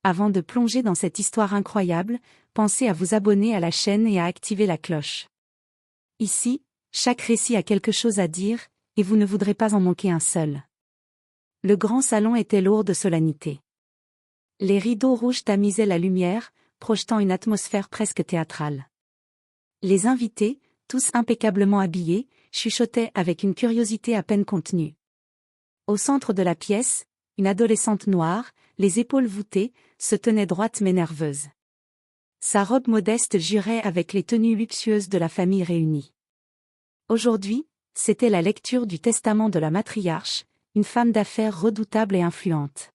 Avant de plonger dans cette histoire incroyable, pensez à vous abonner à la chaîne et à activer la cloche. Ici, chaque récit a quelque chose à dire, et vous ne voudrez pas en manquer un seul. Le grand salon était lourd de solennité. Les rideaux rouges tamisaient la lumière, projetant une atmosphère presque théâtrale. Les invités, tous impeccablement habillés, chuchotaient avec une curiosité à peine contenue. Au centre de la pièce, une adolescente noire, les épaules voûtées, se tenait droite mais nerveuse. Sa robe modeste jurait avec les tenues luxueuses de la famille réunie. Aujourd'hui, c'était la lecture du testament de la matriarche, une femme d'affaires redoutable et influente.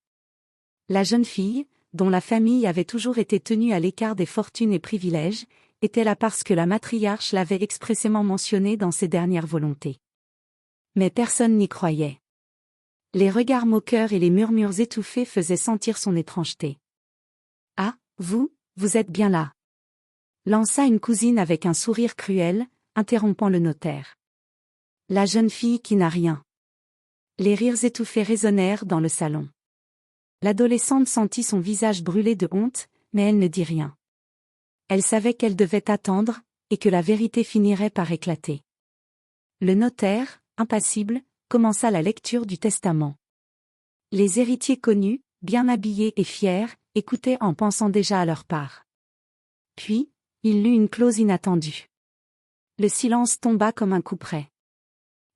La jeune fille, dont la famille avait toujours été tenue à l'écart des fortunes et privilèges, était là parce que la matriarche l'avait expressément mentionnée dans ses dernières volontés. Mais personne n'y croyait. Les regards moqueurs et les murmures étouffés faisaient sentir son étrangeté. « Ah, vous êtes bien là !» lança une cousine avec un sourire cruel, interrompant le notaire. La jeune fille qui n'a rien. Les rires étouffés résonnèrent dans le salon. L'adolescente sentit son visage brûler de honte, mais elle ne dit rien. Elle savait qu'elle devait attendre, et que la vérité finirait par éclater. Le notaire, impassible, commença la lecture du testament. Les héritiers connus, bien habillés et fiers, écoutaient en pensant déjà à leur part. Puis, il lut une clause inattendue. Le silence tomba comme un couperet.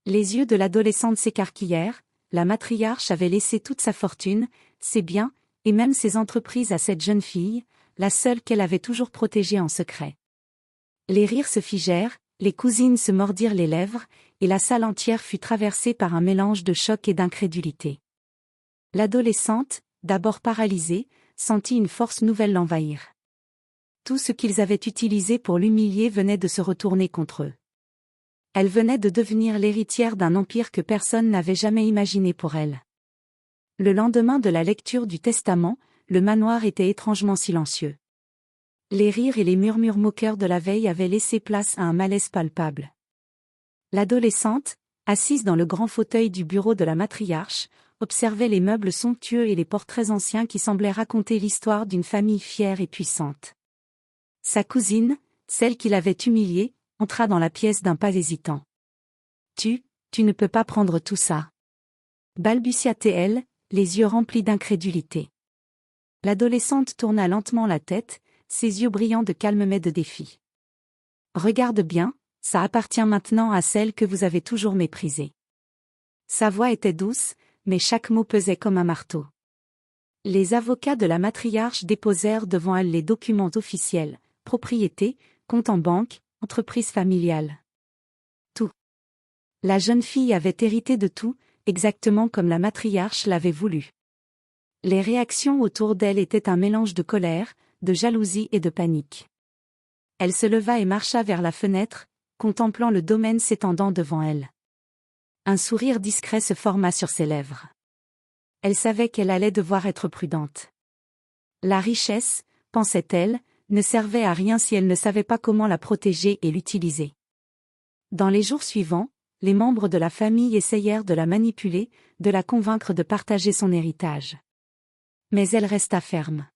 Les yeux de l'adolescente s'écarquillèrent, la matriarche avait laissé toute sa fortune, ses biens, et même ses entreprises à cette jeune fille, la seule qu'elle avait toujours protégée en secret. Les rires se figèrent, les cousines se mordirent les lèvres, et la salle entière fut traversée par un mélange de choc et d'incrédulité. L'adolescente, d'abord paralysée, sentit une force nouvelle l'envahir. Tout ce qu'ils avaient utilisé pour l'humilier venait de se retourner contre eux. Elle venait de devenir l'héritière d'un empire que personne n'avait jamais imaginé pour elle. Le lendemain de la lecture du testament, le manoir était étrangement silencieux. Les rires et les murmures moqueurs de la veille avaient laissé place à un malaise palpable. L'adolescente, assise dans le grand fauteuil du bureau de la matriarche, observait les meubles somptueux et les portraits anciens qui semblaient raconter l'histoire d'une famille fière et puissante. Sa cousine, celle qui l'avait humiliée, entra dans la pièce d'un pas hésitant. « Tu ne peux pas prendre tout ça. » balbutia-t-elle, les yeux remplis d'incrédulité. L'adolescente tourna lentement la tête, ses yeux brillants de calme mais de défi. « Regarde bien, ça appartient maintenant à celle que vous avez toujours méprisée. » Sa voix était douce, mais chaque mot pesait comme un marteau. Les avocats de la matriarche déposèrent devant elle les documents officiels, propriété, compte en banque, entreprise familiale. Tout. La jeune fille avait hérité de tout, exactement comme la matriarche l'avait voulu. Les réactions autour d'elle étaient un mélange de colère, de jalousie et de panique. Elle se leva et marcha vers la fenêtre, contemplant le domaine s'étendant devant elle. Un sourire discret se forma sur ses lèvres. Elle savait qu'elle allait devoir être prudente. La richesse, pensait-elle, ne servait à rien si elle ne savait pas comment la protéger et l'utiliser. Dans les jours suivants, les membres de la famille essayèrent de la manipuler, de la convaincre de partager son héritage. Mais elle resta ferme.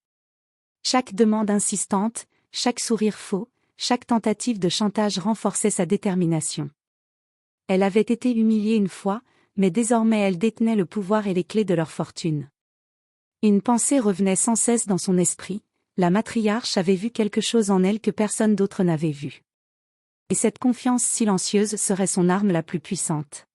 Chaque demande insistante, chaque sourire faux, chaque tentative de chantage renforçait sa détermination. Elle avait été humiliée une fois, mais désormais elle détenait le pouvoir et les clés de leur fortune. Une pensée revenait sans cesse dans son esprit, la matriarche avait vu quelque chose en elle que personne d'autre n'avait vu. Et cette confiance silencieuse serait son arme la plus puissante.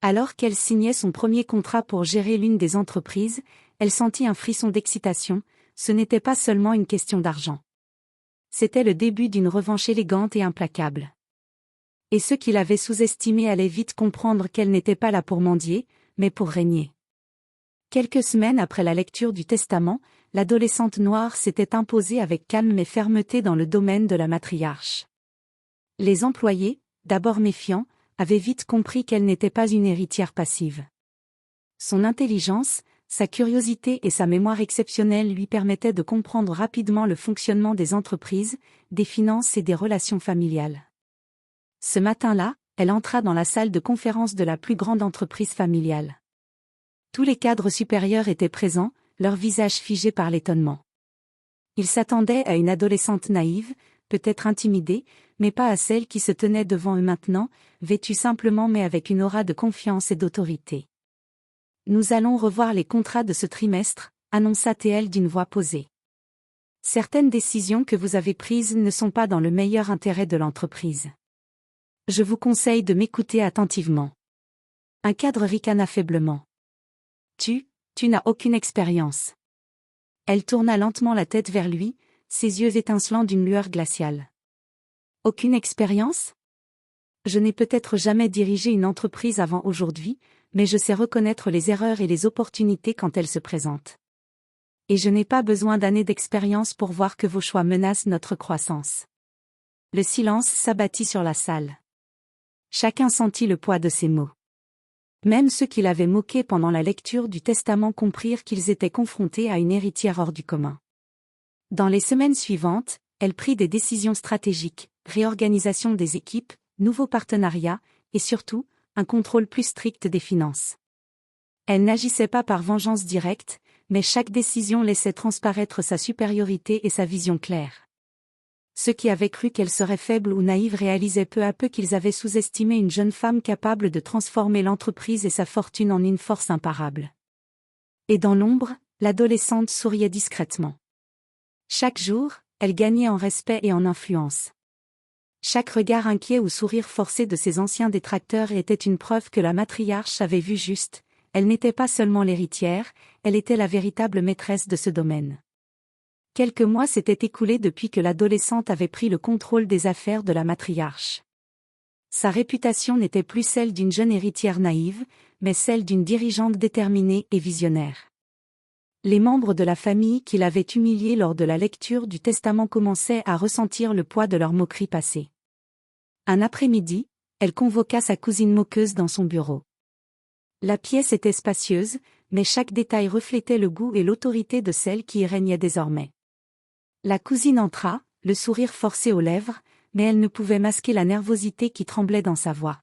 Alors qu'elle signait son premier contrat pour gérer l'une des entreprises, elle sentit un frisson d'excitation, ce n'était pas seulement une question d'argent. C'était le début d'une revanche élégante et implacable. Et ceux qui l'avaient sous-estimée allaient vite comprendre qu'elle n'était pas là pour mendier, mais pour régner. Quelques semaines après la lecture du testament, l'adolescente noire s'était imposée avec calme et fermeté dans le domaine de la matriarche. Les employés, d'abord méfiants, avaient vite compris qu'elle n'était pas une héritière passive. Son intelligence, sa curiosité et sa mémoire exceptionnelle lui permettaient de comprendre rapidement le fonctionnement des entreprises, des finances et des relations familiales. Ce matin-là, elle entra dans la salle de conférence de la plus grande entreprise familiale. Tous les cadres supérieurs étaient présents, leur visage figé par l'étonnement. Ils s'attendaient à une adolescente naïve, peut-être intimidée, mais pas à celle qui se tenait devant eux maintenant, vêtue simplement mais avec une aura de confiance et d'autorité. Nous allons revoir les contrats de ce trimestre, annonça TL d'une voix posée. Certaines décisions que vous avez prises ne sont pas dans le meilleur intérêt de l'entreprise. Je vous conseille de m'écouter attentivement. Un cadre ricana faiblement. Tu n'as aucune expérience. Elle tourna lentement la tête vers lui, ses yeux étincelant d'une lueur glaciale. Aucune expérience ? Je n'ai peut-être jamais dirigé une entreprise avant aujourd'hui, mais je sais reconnaître les erreurs et les opportunités quand elles se présentent. Et je n'ai pas besoin d'années d'expérience pour voir que vos choix menacent notre croissance. Le silence s'abattit sur la salle. Chacun sentit le poids de ces mots. Même ceux qui l'avaient moqué pendant la lecture du testament comprirent qu'ils étaient confrontés à une héritière hors du commun. Dans les semaines suivantes, elle prit des décisions stratégiques, réorganisation des équipes, nouveaux partenariats, et surtout, un contrôle plus strict des finances. Elle n'agissait pas par vengeance directe, mais chaque décision laissait transparaître sa supériorité et sa vision claire. Ceux qui avaient cru qu'elle serait faible ou naïve réalisaient peu à peu qu'ils avaient sous-estimé une jeune femme capable de transformer l'entreprise et sa fortune en une force imparable. Et dans l'ombre, l'adolescente souriait discrètement. Chaque jour, elle gagnait en respect et en influence. Chaque regard inquiet ou sourire forcé de ses anciens détracteurs était une preuve que la matriarche avait vu juste. Elle n'était pas seulement l'héritière, elle était la véritable maîtresse de ce domaine. Quelques mois s'étaient écoulés depuis que l'adolescente avait pris le contrôle des affaires de la matriarche. Sa réputation n'était plus celle d'une jeune héritière naïve, mais celle d'une dirigeante déterminée et visionnaire. Les membres de la famille qui l'avaient humiliée lors de la lecture du testament commençaient à ressentir le poids de leurs moqueries passées. Un après-midi, elle convoqua sa cousine moqueuse dans son bureau. La pièce était spacieuse, mais chaque détail reflétait le goût et l'autorité de celle qui y régnait désormais. La cousine entra, le sourire forcé aux lèvres, mais elle ne pouvait masquer la nervosité qui tremblait dans sa voix.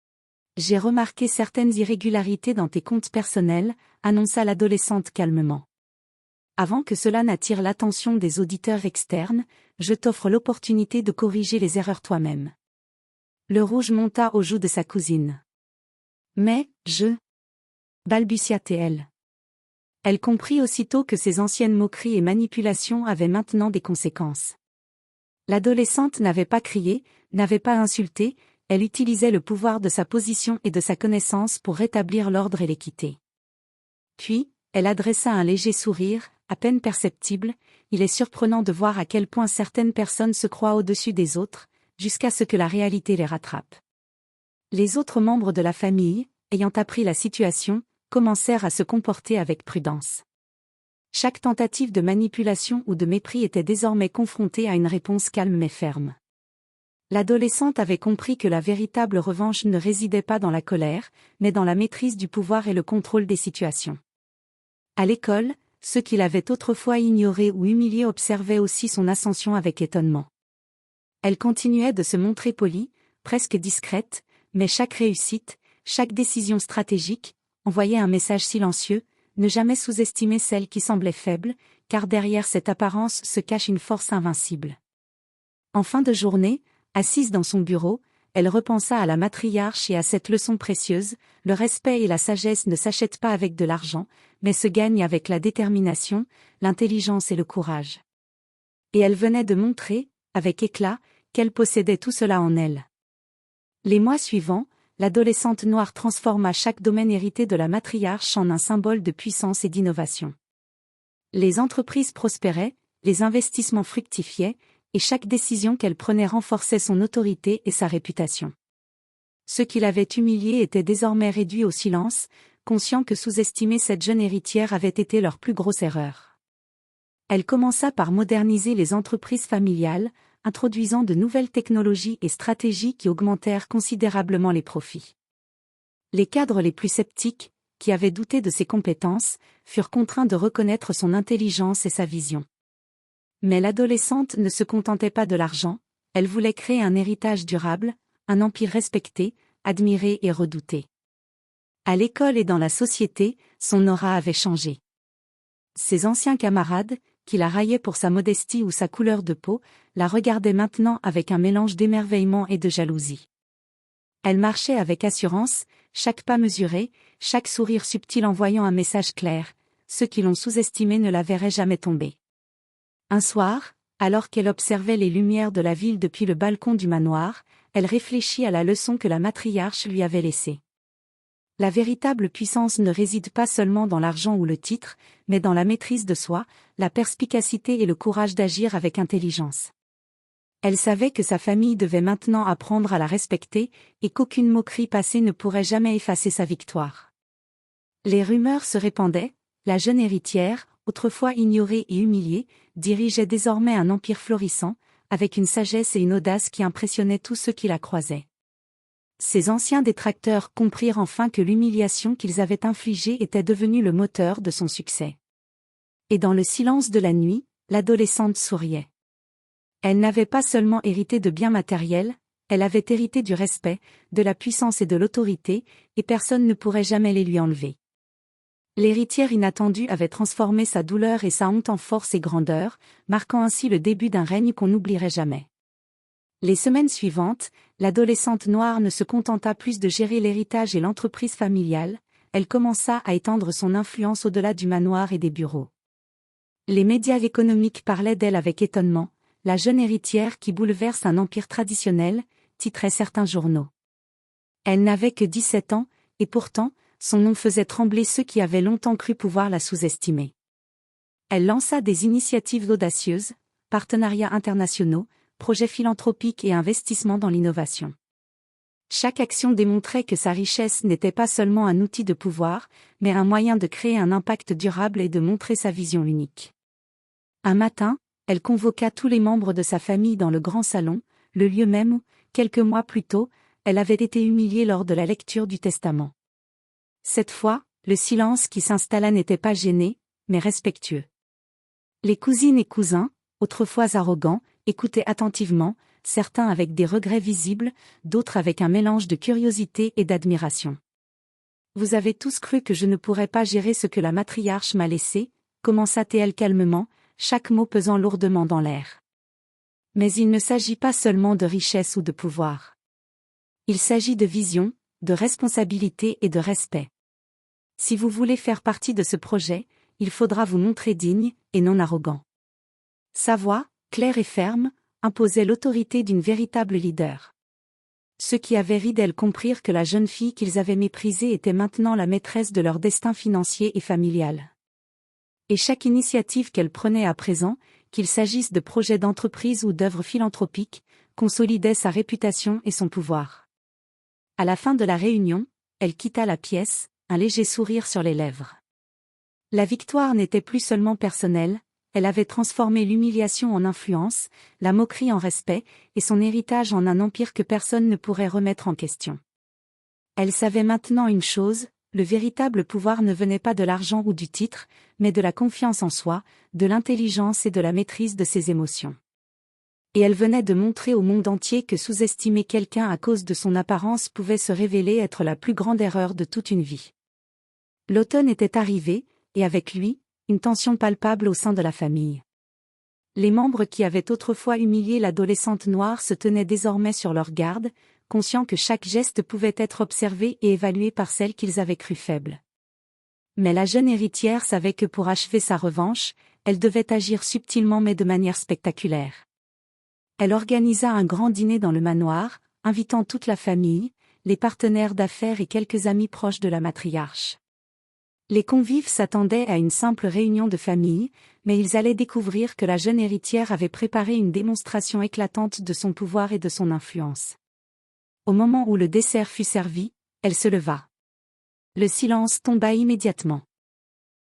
« J'ai remarqué certaines irrégularités dans tes comptes personnels », annonça l'adolescente calmement. « Avant que cela n'attire l'attention des auditeurs externes, je t'offre l'opportunité de corriger les erreurs toi-même. » Le rouge monta aux joues de sa cousine. « Mais, balbutia-t-elle. Elle comprit aussitôt que ses anciennes moqueries et manipulations avaient maintenant des conséquences. L'adolescente n'avait pas crié, n'avait pas insulté, elle utilisait le pouvoir de sa position et de sa connaissance pour rétablir l'ordre et l'équité. Puis, elle adressa un léger sourire, à peine perceptible. Il est surprenant de voir à quel point certaines personnes se croient au-dessus des autres, jusqu'à ce que la réalité les rattrape. Les autres membres de la famille, ayant appris la situation, commencèrent à se comporter avec prudence. Chaque tentative de manipulation ou de mépris était désormais confrontée à une réponse calme mais ferme. L'adolescente avait compris que la véritable revanche ne résidait pas dans la colère, mais dans la maîtrise du pouvoir et le contrôle des situations. À l'école, ceux qui l'avaient autrefois ignorée ou humiliée observaient aussi son ascension avec étonnement. Elle continuait de se montrer polie, presque discrète, mais chaque réussite, chaque décision stratégique, envoyait un message silencieux, ne jamais sous-estimer celle qui semblait faible, car derrière cette apparence se cache une force invincible. En fin de journée, assise dans son bureau, elle repensa à la matriarche et à cette leçon précieuse: le respect et la sagesse ne s'achètent pas avec de l'argent, mais se gagnent avec la détermination, l'intelligence et le courage. Et elle venait de montrer, avec éclat, qu'elle possédait tout cela en elle. Les mois suivants, l'adolescente noire transforma chaque domaine hérité de la matriarche en un symbole de puissance et d'innovation. Les entreprises prospéraient, les investissements fructifiaient, et chaque décision qu'elle prenait renforçait son autorité et sa réputation. Ceux qui l'avaient humiliée étaient désormais réduits au silence, conscients que sous-estimer cette jeune héritière avait été leur plus grosse erreur. Elle commença par moderniser les entreprises familiales, introduisant de nouvelles technologies et stratégies qui augmentèrent considérablement les profits. Les cadres les plus sceptiques, qui avaient douté de ses compétences, furent contraints de reconnaître son intelligence et sa vision. Mais l'adolescente ne se contentait pas de l'argent, elle voulait créer un héritage durable, un empire respecté, admiré et redouté. À l'école et dans la société, son aura avait changé. Ses anciens camarades, qui la raillaient pour sa modestie ou sa couleur de peau, la regardaient maintenant avec un mélange d'émerveillement et de jalousie. Elle marchait avec assurance, chaque pas mesuré, chaque sourire subtil envoyant un message clair, ceux qui l'ont sous-estimée ne la verraient jamais tomber. Un soir, alors qu'elle observait les lumières de la ville depuis le balcon du manoir, elle réfléchit à la leçon que la matriarche lui avait laissée. La véritable puissance ne réside pas seulement dans l'argent ou le titre, mais dans la maîtrise de soi, la perspicacité et le courage d'agir avec intelligence. Elle savait que sa famille devait maintenant apprendre à la respecter, et qu'aucune moquerie passée ne pourrait jamais effacer sa victoire. Les rumeurs se répandaient, la jeune héritière, autrefois ignorée et humiliée, dirigeait désormais un empire florissant, avec une sagesse et une audace qui impressionnaient tous ceux qui la croisaient. Ses anciens détracteurs comprirent enfin que l'humiliation qu'ils avaient infligée était devenue le moteur de son succès. Et dans le silence de la nuit, l'adolescente souriait. Elle n'avait pas seulement hérité de biens matériels, elle avait hérité du respect, de la puissance et de l'autorité, et personne ne pourrait jamais les lui enlever. L'héritière inattendue avait transformé sa douleur et sa honte en force et grandeur, marquant ainsi le début d'un règne qu'on n'oublierait jamais. Les semaines suivantes, l'adolescente noire ne se contenta plus de gérer l'héritage et l'entreprise familiale, elle commença à étendre son influence au-delà du manoir et des bureaux. Les médias économiques parlaient d'elle avec étonnement, la jeune héritière qui bouleverse un empire traditionnel, titraient certains journaux. Elle n'avait que 17 ans, et pourtant, son nom faisait trembler ceux qui avaient longtemps cru pouvoir la sous-estimer. Elle lança des initiatives audacieuses, partenariats internationaux, projets philanthropiques et investissements dans l'innovation. Chaque action démontrait que sa richesse n'était pas seulement un outil de pouvoir, mais un moyen de créer un impact durable et de montrer sa vision unique. Un matin, elle convoqua tous les membres de sa famille dans le grand salon, le lieu même où, quelques mois plus tôt, elle avait été humiliée lors de la lecture du testament. Cette fois, le silence qui s'installa n'était pas gêné, mais respectueux. Les cousines et cousins, autrefois arrogants, écoutaient attentivement, certains avec des regrets visibles, d'autres avec un mélange de curiosité et d'admiration. « Vous avez tous cru que je ne pourrais pas gérer ce que la matriarche m'a laissé », commença-t-elle calmement, chaque mot pesant lourdement dans l'air. Mais il ne s'agit pas seulement de richesse ou de pouvoir. Il s'agit de vision, de responsabilité et de respect. Si vous voulez faire partie de ce projet, il faudra vous montrer digne, et non arrogant. Sa voix, claire et ferme, imposait l'autorité d'une véritable leader. Ceux qui avaient ri d'elle comprirent que la jeune fille qu'ils avaient méprisée était maintenant la maîtresse de leur destin financier et familial. Et chaque initiative qu'elle prenait à présent, qu'il s'agisse de projets d'entreprise ou d'œuvres philanthropiques, consolidait sa réputation et son pouvoir. À la fin de la réunion, elle quitta la pièce, un léger sourire sur les lèvres. La victoire n'était plus seulement personnelle, elle avait transformé l'humiliation en influence, la moquerie en respect, et son héritage en un empire que personne ne pourrait remettre en question. Elle savait maintenant une chose, le véritable pouvoir ne venait pas de l'argent ou du titre, mais de la confiance en soi, de l'intelligence et de la maîtrise de ses émotions. Et elle venait de montrer au monde entier que sous-estimer quelqu'un à cause de son apparence pouvait se révéler être la plus grande erreur de toute une vie. L'automne était arrivé, et avec lui, une tension palpable au sein de la famille. Les membres qui avaient autrefois humilié l'adolescente noire se tenaient désormais sur leur garde, conscients que chaque geste pouvait être observé et évalué par celle qu'ils avaient crue faible. Mais la jeune héritière savait que pour achever sa revanche, elle devait agir subtilement mais de manière spectaculaire. Elle organisa un grand dîner dans le manoir, invitant toute la famille, les partenaires d'affaires et quelques amis proches de la matriarche. Les convives s'attendaient à une simple réunion de famille, mais ils allaient découvrir que la jeune héritière avait préparé une démonstration éclatante de son pouvoir et de son influence. Au moment où le dessert fut servi, elle se leva. Le silence tomba immédiatement.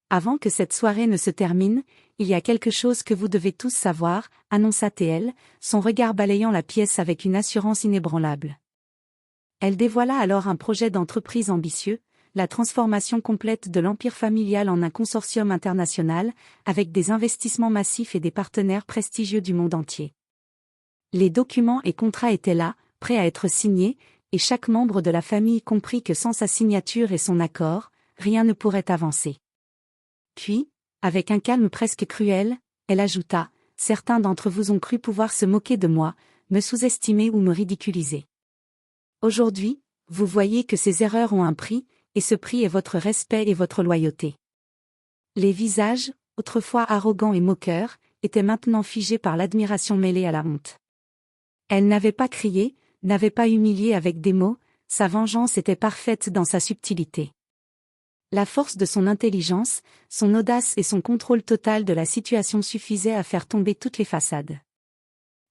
Avant que cette soirée ne se termine, il y a quelque chose que vous devez tous savoir, annonça-t-elle, son regard balayant la pièce avec une assurance inébranlable. Elle dévoila alors un projet d'entreprise ambitieux, la transformation complète de l'empire familial en un consortium international, avec des investissements massifs et des partenaires prestigieux du monde entier. Les documents et contrats étaient là, prêts à être signés, et chaque membre de la famille comprit que sans sa signature et son accord, rien ne pourrait avancer. Puis, Avec un calme presque cruel, elle ajouta, « Certains d'entre vous ont cru pouvoir se moquer de moi, me sous-estimer ou me ridiculiser. Aujourd'hui, vous voyez que ces erreurs ont un prix, et ce prix est votre respect et votre loyauté. » Les visages, autrefois arrogants et moqueurs, étaient maintenant figés par l'admiration mêlée à la honte. Elle n'avait pas crié, n'avait pas humilié avec des mots, sa vengeance était parfaite dans sa subtilité. La force de son intelligence, son audace et son contrôle total de la situation suffisaient à faire tomber toutes les façades.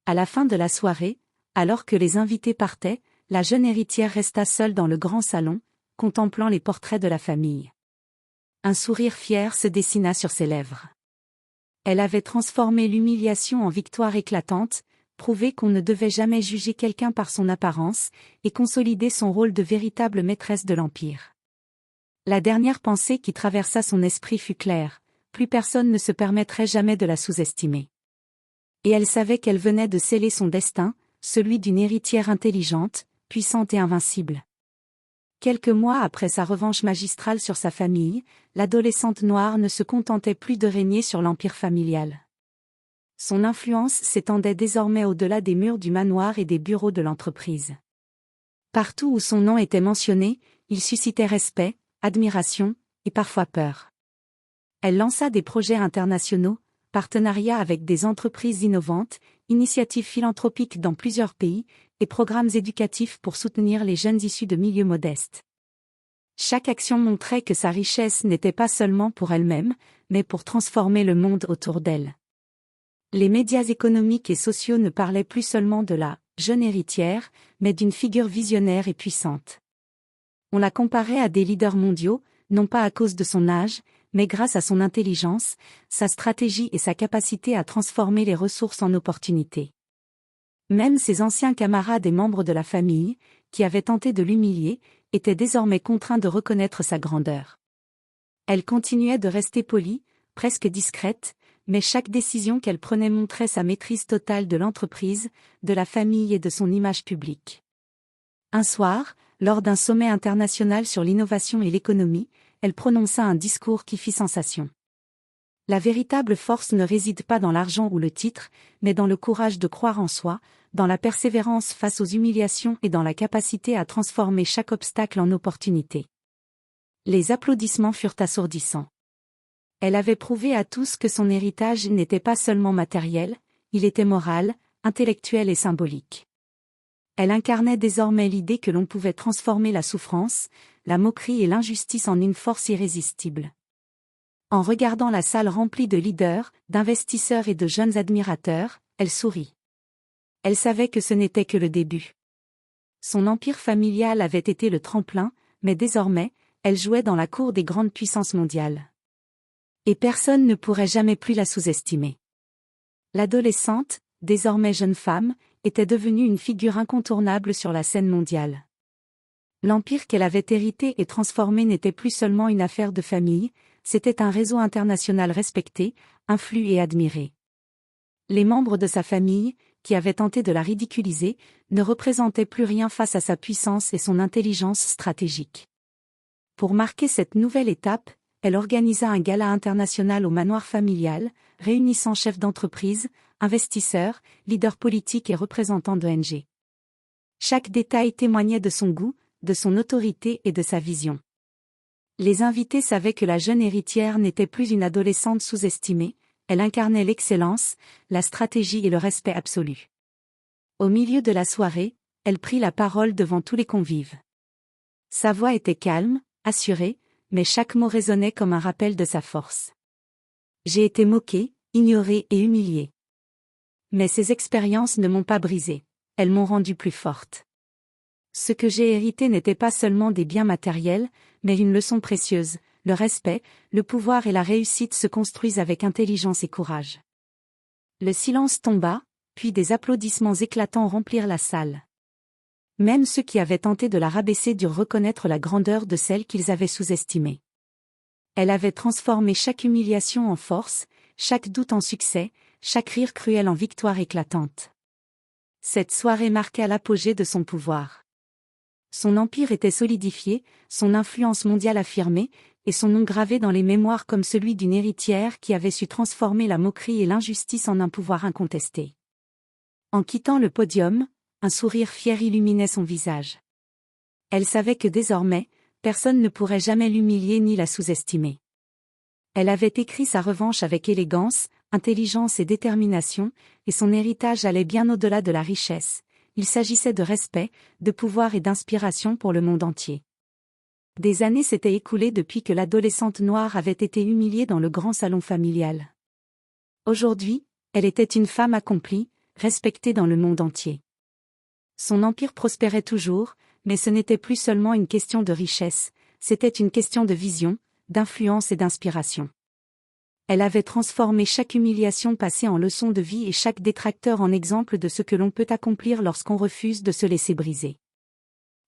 À la fin de la soirée, alors que les invités partaient, la jeune héritière resta seule dans le grand salon, contemplant les portraits de la famille. Un sourire fier se dessina sur ses lèvres. Elle avait transformé l'humiliation en victoire éclatante, prouvé qu'on ne devait jamais juger quelqu'un par son apparence, et consolidé son rôle de véritable maîtresse de l'Empire. La dernière pensée qui traversa son esprit fut claire, plus personne ne se permettrait jamais de la sous-estimer. Et elle savait qu'elle venait de sceller son destin, celui d'une héritière intelligente, puissante et invincible. Quelques mois après sa revanche magistrale sur sa famille, l'adolescente noire ne se contentait plus de régner sur l'empire familial. Son influence s'étendait désormais au-delà des murs du manoir et des bureaux de l'entreprise. Partout où son nom était mentionné, il suscitait respect, admiration, et parfois peur. Elle lança des projets internationaux, partenariats avec des entreprises innovantes, initiatives philanthropiques dans plusieurs pays, et programmes éducatifs pour soutenir les jeunes issus de milieux modestes. Chaque action montrait que sa richesse n'était pas seulement pour elle-même, mais pour transformer le monde autour d'elle. Les médias économiques et sociaux ne parlaient plus seulement de la jeune héritière, mais d'une figure visionnaire et puissante. On la comparait à des leaders mondiaux, non pas à cause de son âge, mais grâce à son intelligence, sa stratégie et sa capacité à transformer les ressources en opportunités. Même ses anciens camarades et membres de la famille, qui avaient tenté de l'humilier, étaient désormais contraints de reconnaître sa grandeur. Elle continuait de rester polie, presque discrète, mais chaque décision qu'elle prenait montrait sa maîtrise totale de l'entreprise, de la famille et de son image publique. Un soir, lors d'un sommet international sur l'innovation et l'économie, elle prononça un discours qui fit sensation. La véritable force ne réside pas dans l'argent ou le titre, mais dans le courage de croire en soi, dans la persévérance face aux humiliations et dans la capacité à transformer chaque obstacle en opportunité. Les applaudissements furent assourdissants. Elle avait prouvé à tous que son héritage n'était pas seulement matériel, il était moral, intellectuel et symbolique. Elle incarnait désormais l'idée que l'on pouvait transformer la souffrance, la moquerie et l'injustice en une force irrésistible. En regardant la salle remplie de leaders, d'investisseurs et de jeunes admirateurs, elle sourit. Elle savait que ce n'était que le début. Son empire familial avait été le tremplin, mais désormais, elle jouait dans la cour des grandes puissances mondiales. Et personne ne pourrait jamais plus la sous-estimer. L'adolescente, désormais jeune femme, était devenue une figure incontournable sur la scène mondiale. L'empire qu'elle avait hérité et transformé n'était plus seulement une affaire de famille, c'était un réseau international respecté, influent et admiré. Les membres de sa famille, qui avaient tenté de la ridiculiser, ne représentaient plus rien face à sa puissance et son intelligence stratégique. Pour marquer cette nouvelle étape, elle organisa un gala international au manoir familial, réunissant chefs d'entreprise, investisseurs, leaders politiques et représentants d'ONG. Chaque détail témoignait de son goût, de son autorité et de sa vision. Les invités savaient que la jeune héritière n'était plus une adolescente sous-estimée, elle incarnait l'excellence, la stratégie et le respect absolu. Au milieu de la soirée, elle prit la parole devant tous les convives. Sa voix était calme, assurée, mais chaque mot résonnait comme un rappel de sa force. J'ai été moquée, ignorée et humiliée. Mais ces expériences ne m'ont pas brisée, elles m'ont rendue plus forte. Ce que j'ai hérité n'était pas seulement des biens matériels, mais une leçon précieuse, le respect, le pouvoir et la réussite se construisent avec intelligence et courage. Le silence tomba, puis des applaudissements éclatants remplirent la salle. Même ceux qui avaient tenté de la rabaisser durent reconnaître la grandeur de celle qu'ils avaient sous-estimée. Elle avait transformé chaque humiliation en force, chaque doute en succès, chaque rire cruel en victoire éclatante. Cette soirée marqua l'apogée de son pouvoir. Son empire était solidifié, son influence mondiale affirmée, et son nom gravé dans les mémoires comme celui d'une héritière qui avait su transformer la moquerie et l'injustice en un pouvoir incontesté. En quittant le podium, un sourire fier illuminait son visage. Elle savait que désormais, personne ne pourrait jamais l'humilier ni la sous-estimer. Elle avait écrit sa revanche avec élégance, intelligence et détermination, et son héritage allait bien au-delà de la richesse. Il s'agissait de respect, de pouvoir et d'inspiration pour le monde entier. Des années s'étaient écoulées depuis que l'adolescente noire avait été humiliée dans le grand salon familial. Aujourd'hui, elle était une femme accomplie, respectée dans le monde entier. Son empire prospérait toujours, mais ce n'était plus seulement une question de richesse, c'était une question de vision, d'influence et d'inspiration. Elle avait transformé chaque humiliation passée en leçon de vie et chaque détracteur en exemple de ce que l'on peut accomplir lorsqu'on refuse de se laisser briser.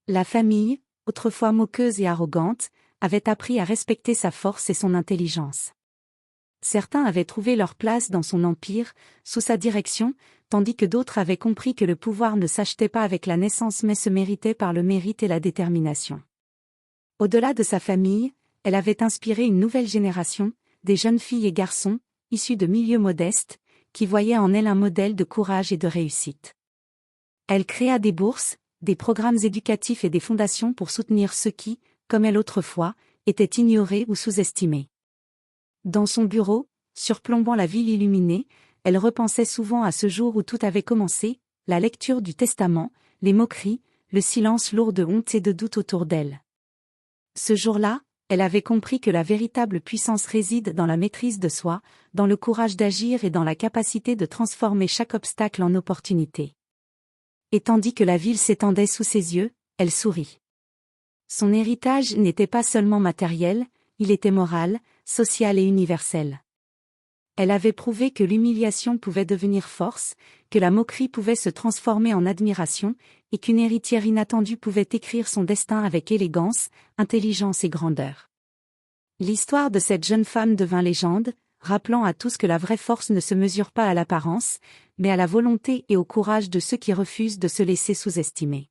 La famille, autrefois moqueuse et arrogante, avait appris à respecter sa force et son intelligence. Certains avaient trouvé leur place dans son empire, sous sa direction, tandis que d'autres avaient compris que le pouvoir ne s'achetait pas avec la naissance mais se méritait par le mérite et la détermination. Au-delà de sa famille, elle avait inspiré une nouvelle génération, des jeunes filles et garçons, issus de milieux modestes, qui voyaient en elle un modèle de courage et de réussite. Elle créa des bourses, des programmes éducatifs et des fondations pour soutenir ceux qui, comme elle autrefois, étaient ignorés ou sous-estimés. Dans son bureau, surplombant la ville illuminée, elle repensait souvent à ce jour où tout avait commencé, la lecture du testament, les moqueries, le silence lourd de honte et de doute autour d'elle. Ce jour-là, elle avait compris que la véritable puissance réside dans la maîtrise de soi, dans le courage d'agir et dans la capacité de transformer chaque obstacle en opportunité. Et tandis que la ville s'étendait sous ses yeux, elle sourit. Son héritage n'était pas seulement matériel, il était moral, social et universel. Elle avait prouvé que l'humiliation pouvait devenir force, que la moquerie pouvait se transformer en admiration, et qu'une héritière inattendue pouvait écrire son destin avec élégance, intelligence et grandeur. L'histoire de cette jeune femme devint légende, rappelant à tous que la vraie force ne se mesure pas à l'apparence, mais à la volonté et au courage de ceux qui refusent de se laisser sous-estimer.